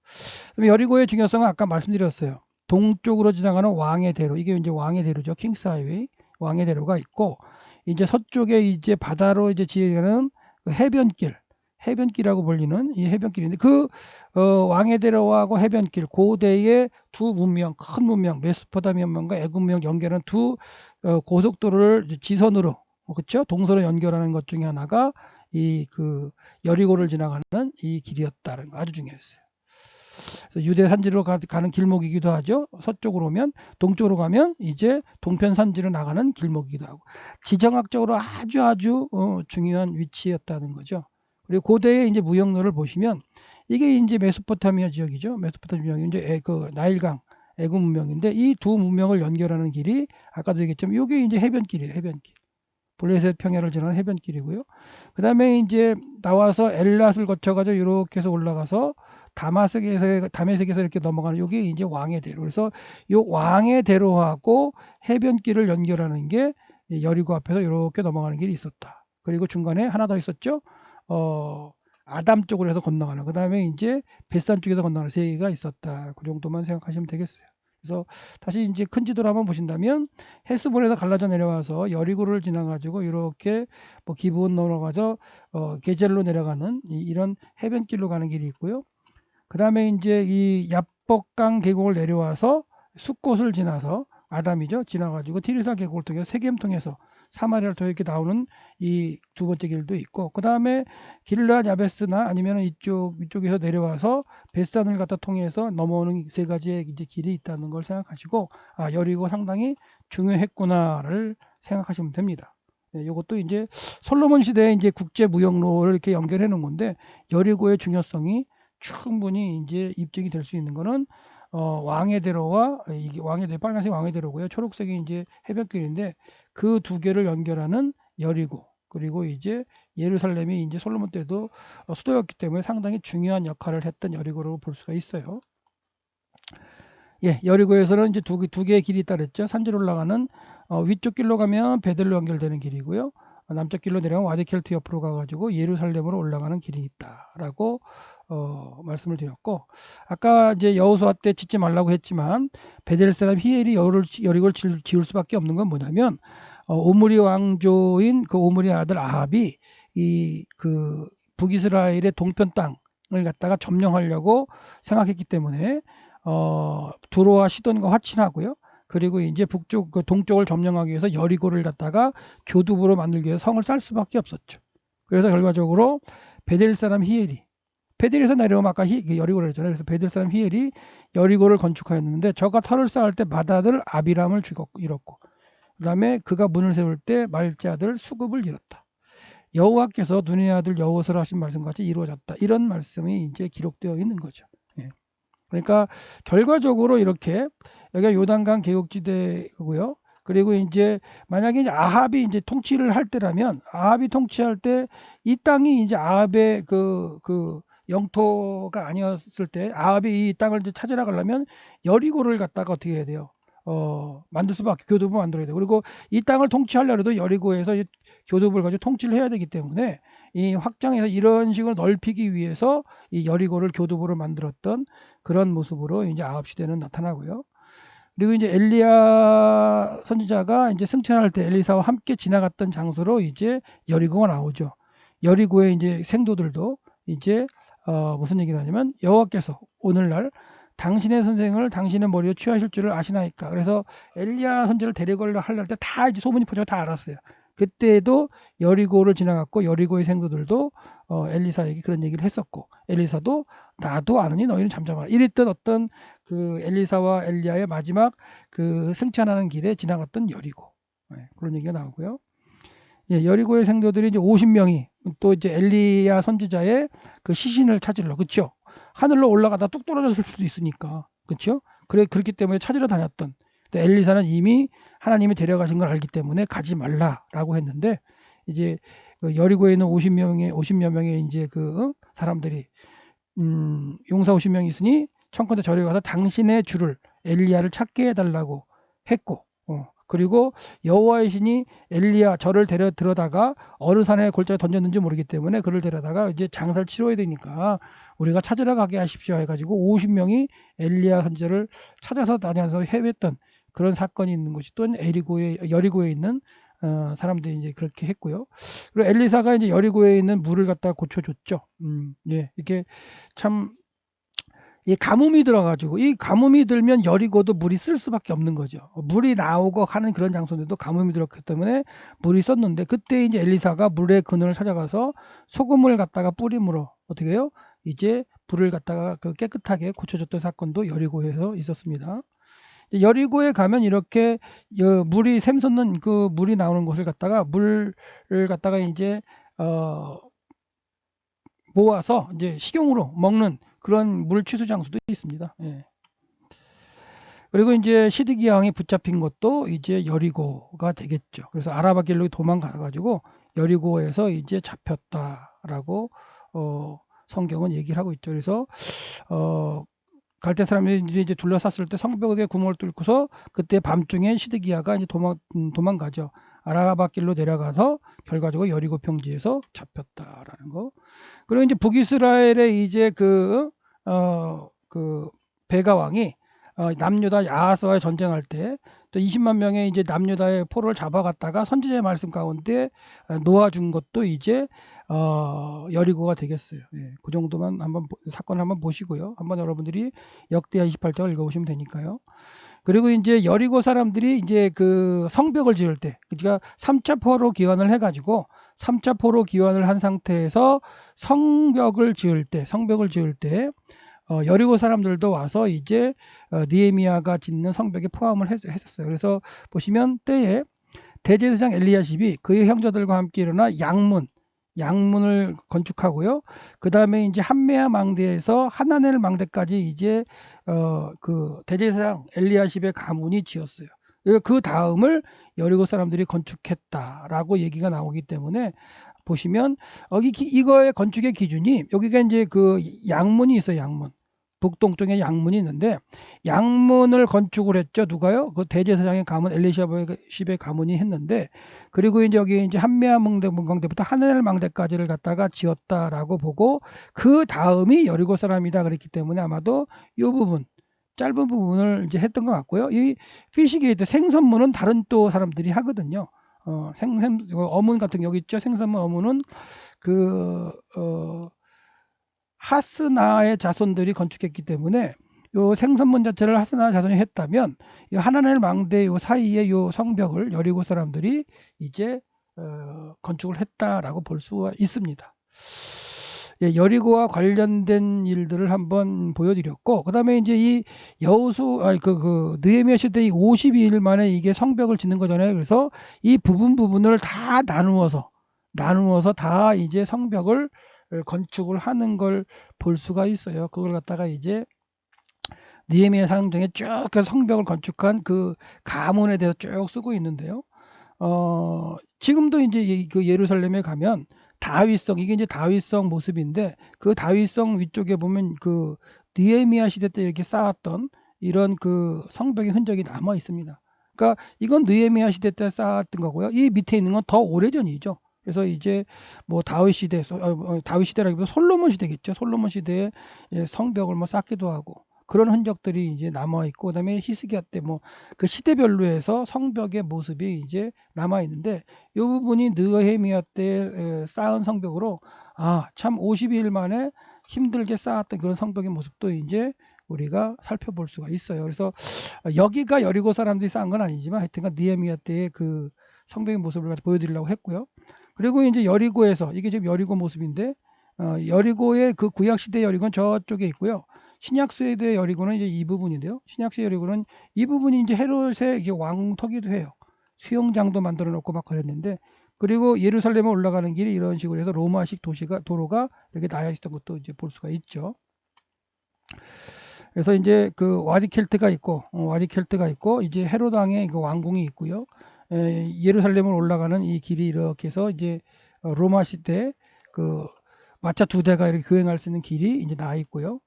여리고의 중요성은 아까 말씀드렸어요. 동쪽으로 지나가는 왕의 대로, 이게 이제 왕의 대로죠. 킹스 하이웨이, 왕의 대로가 있고, 이제 서쪽에 이제 바다로 이제 지어가는 그 해변길이라고 불리는 이 해변길인데, 그 왕의 대로하고 해변길, 고대의 두 문명, 큰 문명, 메소포타미아 문명과 애굽 문명 연결하는 두 고속도로를 지선으로, 그렇죠? 동서로 연결하는 것 중에 하나가 이 그 여리고를 지나가는 이 길이었다는 거 아주 중요했어요. 그래서 유대 산지로 가는 길목이기도 하죠. 서쪽으로 오면, 동쪽으로 가면 이제 동편 산지로 나가는 길목이기도 하고, 지정학적으로 아주 중요한 위치였다는 거죠. 그리고 고대의 이제 무역로를 보시면 이게 이제 메소포타미아 지역이죠. 메소포타미아 지역이 이제 그 나일강 애굽 문명인데, 이 두 문명을 연결하는 길이 아까도 얘기했지만 이게 이제 해변길이에요. 해변길. 블레셋 평야를 지나는 해변길이고요. 그 다음에 이제 나와서 엘랏을 거쳐가지고 이렇게 해서 올라가서 다메섹에서 이렇게 넘어가는 이게 이제 왕의 대로. 그래서 이 왕의 대로하고 해변길을 연결하는 게 여리고 앞에서 이렇게 넘어가는 길이 있었다. 그리고 중간에 하나 더 있었죠. 아담 쪽으로 해서 건너가는. 그 다음에 이제 벳산 쪽에서 건너가는 세 개가 있었다. 그 정도만 생각하시면 되겠어요. 그래서 다시 이제 큰 지도를 한번 보신다면 헤스본에서 갈라져 내려와서 여리고를 지나가지고 이렇게 기브온 넘어가서 게젤로 내려가는 이런 해변길로 가는 길이 있고요. 그 다음에 이제 이 야복강 계곡을 내려와서 숫곳을 지나서 아담이죠. 지나가지고 티리사 계곡을 통해서 세겜 통해서 사마리아를 통해 이렇게 나오는 이 두 번째 길도 있고, 그 다음에 길르앗 야베스나 아니면 위쪽에서 내려와서 벳산을 갖다 통해서 넘어오는 세 가지의 이제 길이 있다는 걸 생각하시고, 여리고 상당히 중요했구나를 생각하시면 됩니다. 네, 이것도 이제 솔로몬 시대에 이제 국제 무역로를 이렇게 연결해 놓은 건데, 여리고의 중요성이 충분히 이제 입증이 될 수 있는 거는 왕의 대로와 이게 빨간색 왕의 대로고요. 초록색이 이제 해변길인데 그 두 개를 연결하는 여리고, 그리고 이제 예루살렘이 이제 솔로몬 때도 수도였기 때문에 상당히 중요한 역할을 했던 여리고로 볼 수가 있어요. 예, 여리고에서는 이제 두 개의 길이 있다 그랬죠. 산지로 올라가는 위쪽 길로 가면 베델로 연결되는 길이고요. 남쪽 길로 내려가면 와디켈트 옆으로 가가지고 예루살렘으로 올라가는 길이 있다라고 말씀을 드렸고, 아까 이제 여호수아 때 짓지 말라고 했지만 베델 사람 히엘이 여리고를 지을 수밖에 없는 건 뭐냐면 오므리 왕조인 그 오므리 아들 아합이 이 그 북이스라엘의 동편 땅을 갖다가 점령하려고 생각했기 때문에 두로와 시돈과 화친하고요. 그리고 이제 동쪽을 점령하기 위해서 여리고를 갖다가 교두보로 만들기 위해서 성을 쌓을 수밖에 없었죠. 그래서 결과적으로 베델 사람 히엘이, 베델에서 내려오면 아까 여리고를 했잖아요. 그래서 베델 사람 히엘이 여리고를 건축하였는데, 저가 터를 쌓을 때 맏아들 아비람을 잃었고, 그 다음에 그가 문을 세울 때 말제 아들 수급을 잃었다. 여호와께서 눈의 아들 여호수아라 하신 말씀같이 이루어졌다. 이런 말씀이 이제 기록되어 있는 거죠. 예. 그러니까 결과적으로 이렇게 여기가 요단강 계곡지대고요. 그리고 이제 만약에 이제 아합이 이제 통치를 할 때라면, 아합이 통치할 때 이 땅이 이제 아합의 그 영토가 아니었을 때, 아합이 이 땅을 이제 찾으러 가려면 여리고를 갖다가 어떻게 해야 돼요? 만들 수밖에, 교두보 만들어야 돼요. 그리고 이 땅을 통치하려도 여리고에서 교두보를 가지고 통치를 해야 되기 때문에, 이 확장해서 이런 식으로 넓히기 위해서 이 여리고를 교두보로 만들었던 그런 모습으로 이제 아합 시대는 나타나고요. 그리고 이제 엘리야 선지자가 이제 승천할 때 엘리사와 함께 지나갔던 장소로 이제 여리고가 나오죠. 여리고의 이제 생도들도 이제 무슨 얘기를 하냐면, 여호와께서 오늘날 당신의 선생을 당신의 머리에 취하실 줄을 아시나이까. 그래서 엘리야 선지자를 데리고 하려 때 다 이제 소문이 퍼져 다 알았어요. 그때도 여리고를 지나갔고, 여리고의 생도들도 엘리사에게 그런 얘기를 했었고, 엘리사도 나도 아느니 너희는 잠잠하라 이랬던 어떤 그 엘리사와 엘리야의 마지막 그 승천하는 길에 지나갔던 여리고, 그런 얘기가 나오고요. 예, 여리고의 생도들이 이제 50명이 또 이제 엘리야 선지자의 그 시신을 찾으러, 그렇죠? 하늘로 올라가다 뚝 떨어졌을 수도 있으니까, 그렇죠? 그렇기 때문에 찾으러 다녔던, 또 엘리사는 이미 하나님이 데려가신 걸 알기 때문에 가지 말라라고 했는데, 이제 여리고에 있는 50여 명의 이제 그 사람들이 용사 50명이 있으니 청컨대 저리 가서 당신의 주를 엘리야를 찾게 해달라고 했고, 그리고 여호와의 신이 엘리야 저를 들어다가 어느 산에 골짜기에 던졌는지 모르기 때문에 그를 데려다가 이제 장사를 치러야 되니까 우리가 찾으러 가게 하십시오 해가지고 50명이 엘리야 선지자를 찾아서 다녀서 헤맸던 그런 사건이 있는 곳이 또 여리고에 있는 사람들이 이제 그렇게 했고요. 그리고 엘리사가 이제 여리고에 있는 물을 갖다 고쳐줬죠. 예, 이렇게 참, 이 가뭄이 들어가지고, 이 가뭄이 들면 여리고도 물이 쓸 수밖에 없는 거죠. 물이 나오고 하는 그런 장소인데도 가뭄이 들었기 때문에 물이 썼는데, 그때 이제 엘리사가 물의 근원을 찾아가서 소금을 갖다가 뿌림으로 어떻게 해요? 이제 불을 갖다가 깨끗하게 고쳐줬던 사건도 여리고에서 있었습니다. 여리고에 가면 이렇게 물이 샘솟는 그 물이 나오는 곳을 갖다가 물을 갖다가 이제 모아서 이제 식용으로 먹는 그런 물 취수 장소도 있습니다. 예. 그리고 이제 시드기야 왕이 붙잡힌 것도 이제 여리고가 되겠죠. 그래서 아라바 길로 도망가가지고 여리고에서 이제 잡혔다라고 성경은 얘기를 하고 있죠. 그래서 갈대 사람들이 이제 둘러쌌을 때 성벽에 구멍을 뚫고서 그때 밤중에 시드기야가 이제 도망가죠. 아라바 길로 내려가서 결과적으로 여리고 평지에서 잡혔다라는 거. 그리고 이제 북이스라엘의 이제 그 베가 왕이 남유다 야하스와 전쟁할 때 또 20만 명의 이제 남유다의 포로를 잡아갔다가 선지자의 말씀 가운데 놓아준 것도 이제 여리고가 되겠어요. 예, 그 정도만 한번 사건을 한번 보시고요. 한번 여러분들이 역대하 28장을 읽어보시면 되니까요. 그리고 이제 여리고 사람들이 이제 그 성벽을 지을 때, 그러니까 3차 포로 기원을 해가지고 3차 포로 기원을 한 상태에서 성벽을 지을 때 여리고 사람들도 와서 이제 느헤미야가 짓는 성벽에 포함을 했었어요. 그래서 보시면 때에 대제사장 엘리야십이 그의 형제들과 함께 일어나 양문을 건축하고요. 그 다음에 이제 한메아 망대에서 하나넬 망대까지 이제 그 대제사장 엘리야십의 가문이 지었어요. 그 다음을 여리고 사람들이 건축했다라고 얘기가 나오기 때문에 보시면 이거의 건축의 기준이 여기가 이제 그 양문이 있어요. 양문. 북동쪽에 양문이 있는데 양문을 건축을 했죠. 누가요? 그 대제사장의 가문 엘리야십의 가문이 했는데, 그리고 이제 여기 이제 한메아 망대부터 하늘 망대까지를 갖다가 지었다라고 보고 그 다음이 여리고 사람이다 그랬기 때문에 아마도 이 부분 짧은 부분을 이제 했던 것 같고요. 이 피시게이트 생선문은 다른 또 사람들이 하거든요. 어문 같은 거 여기 있죠. 생선문 어문은 하스나의 자손들이 건축했기 때문에 요 생선문 자체를 하스나 자손이 했다면 이 하나넬 망대 요 사이에 요 성벽을 여리고 사람들이 이제 건축을 했다라고 볼 수가 있습니다. 예, 여리고와 관련된 일들을 한번 보여드렸고, 그 다음에 이제 이 느헤미야 시대 이 52일 만에 이게 성벽을 짓는 거잖아요. 그래서 이 부분을 다 나누어서 다 이제 성벽을 건축을 하는 걸 볼 수가 있어요. 그걸 갖다가 이제 느헤미야 상중에 쭉 해서 성벽을 건축한 그 가문에 대해서 쭉 쓰고 있는데요. 지금도 이제 그 예루살렘에 가면 다윗성, 이게 이제 다윗성 모습인데, 그 다윗성 위쪽에 보면 그 느헤미야 시대 때 이렇게 쌓았던 이런 그 성벽의 흔적이 남아 있습니다. 그러니까 이건 느헤미야 시대 때 쌓았던 거고요. 이 밑에 있는 건 더 오래전이죠. 그래서 이제 뭐 다윗 시대, 다윗 시대라기보다 솔로몬 시대겠죠. 솔로몬 시대에 성벽을 뭐 쌓기도 하고 그런 흔적들이 이제 남아 있고, 그다음에 히스기야 때 뭐 그 시대별로 해서 성벽의 모습이 이제 남아 있는데, 이 부분이 느헤미야 때 쌓은 성벽으로 참 50일 만에 힘들게 쌓았던 그런 성벽의 모습도 이제 우리가 살펴볼 수가 있어요. 그래서 여기가 여리고 사람들이 쌓은 건 아니지만 하여튼간 느헤미야 때의 그 성벽의 모습을 보여드리려고 했고요. 그리고 이제 여리고에서, 이게 지금 여리고 모습인데, 여리고의 그 구약 시대 여리고는 저쪽에 있고요. 신약 시대 여리고는 이제 이 부분인데요. 신약 시대 여리고는 이 부분이 이제 헤롯의 이제 왕터기도 해요. 수영장도 만들어 놓고 막 그랬는데, 그리고 예루살렘에 올라가는 길이 이런 식으로 해서 로마식 도로가 이렇게 나여 있었던 것도 이제 볼 수가 있죠. 그래서 이제 그 와디켈트가 있고 이제 헤롯 왕의 그 왕궁이 있고요. 예루살렘을 올라가는 이 길이 이렇게 해서 이제 로마 시대 그 마차 2대가 이렇게 교행할 수 있는 길이 이제 나 있고요.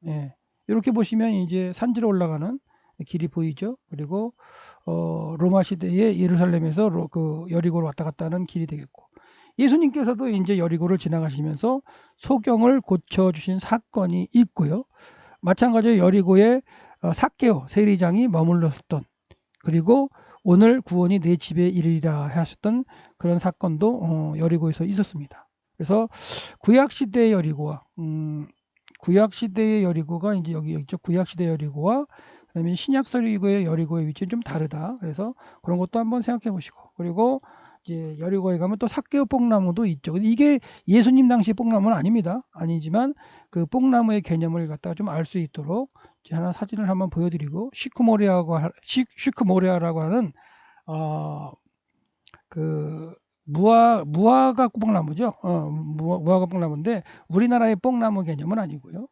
이렇게 보시면 이제 산지로 올라가는 길이 보이죠. 그리고 로마 시대의 예루살렘에서 그 여리고로 왔다 갔다 하는 길이 되겠고, 예수님께서도 이제 여리고를 지나가시면서 소경을 고쳐주신 사건이 있고요. 마찬가지로 여리고에 삭개오 세리장이 머물렀었던, 그리고 오늘 구원이 내 집에 이르리라 하셨던 그런 사건도 여리고에서 있었습니다. 그래서 구약시대의 여리고와 구약시대의 여리고가 이제 여기 있죠. 구약시대 여리고와 그다음에 신약서리고의 여리고의 위치는 좀 다르다. 그래서 그런 것도 한번 생각해 보시고, 그리고 이제 여리고에 가면 또 삭개오 뽕나무도 있죠. 이게 예수님 당시 뽕나무는 아닙니다. 아니지만 그 뽕나무의 개념을 갖다가 좀 알 수 있도록 하나 사진을 한번 보여드리고, 슈크모레아라고 하는 그 무화과 뽕나무죠. 무화과 뽕나무인데 우리나라의 뽕나무 개념은 아니고요.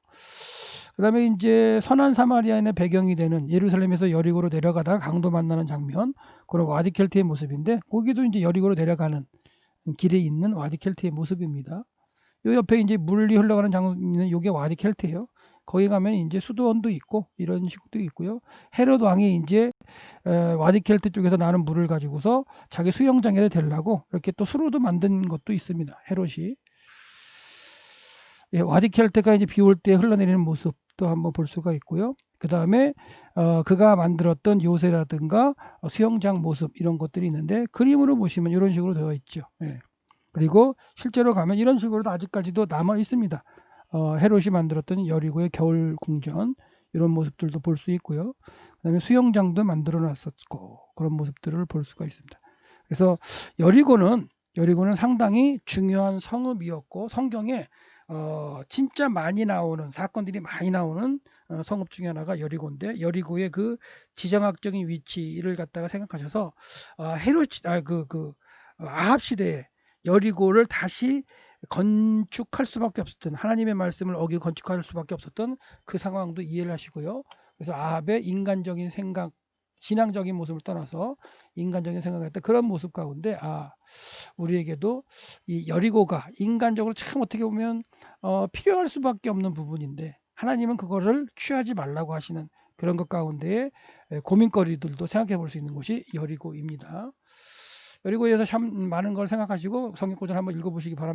그다음에 이제 선한 사마리아인의 배경이 되는 예루살렘에서 여리고로 내려가다가 강도 만나는 장면, 그런 와디켈트의 모습인데, 거기도 이제 여리고로 내려가는 길에 있는 와디켈트의 모습입니다. 요 옆에 이제 물이 흘러가는 장면은 요게 와디켈트예요. 거기 가면 이제 수도원도 있고 이런 식도 있고요. 헤롯 왕이 이제 와디켈트 쪽에서 나는 물을 가지고서 자기 수영장에 대려고 이렇게 또 수로도 만든 것도 있습니다. 헤롯이. 와디켈트가 이제 비 올 때 흘러내리는 모습도 한번 볼 수가 있고요. 그 다음에 그가 만들었던 요새라든가 수영장 모습, 이런 것들이 있는데 그림으로 보시면 이런 식으로 되어 있죠. 그리고 실제로 가면 이런 식으로도 아직까지도 남아 있습니다. 헤롯이 만들었던 여리고의 겨울 궁전, 이런 모습들도 볼 수 있고요. 그 다음에 수영장도 만들어 놨었고 그런 모습들을 볼 수가 있습니다. 그래서 여리고는 상당히 중요한 성읍이었고, 성경에 진짜 많이 나오는 사건들이 많이 나오는 성읍 중에 하나가 여리고인데, 여리고의 그 지정학적인 위치를 갖다가 생각하셔서 헤롯 아합 시대에 여리고를 다시 건축할 수밖에 없었던, 하나님의 말씀을 어기고 건축할 수밖에 없었던 그 상황도 이해를 하시고요. 그래서 아합의 인간적인 생각, 신앙적인 모습을 떠나서 인간적인 생각을 했던 그런 모습 가운데 우리에게도 이 여리고가 인간적으로 참 어떻게 보면 필요할 수밖에 없는 부분인데, 하나님은 그거를 취하지 말라고 하시는 그런 것 가운데에 고민거리들도 생각해 볼 수 있는 곳이 여리고입니다. 여리고에 대해서 참 많은 걸 생각하시고 성경 구절 한번 읽어보시기 바랍니다.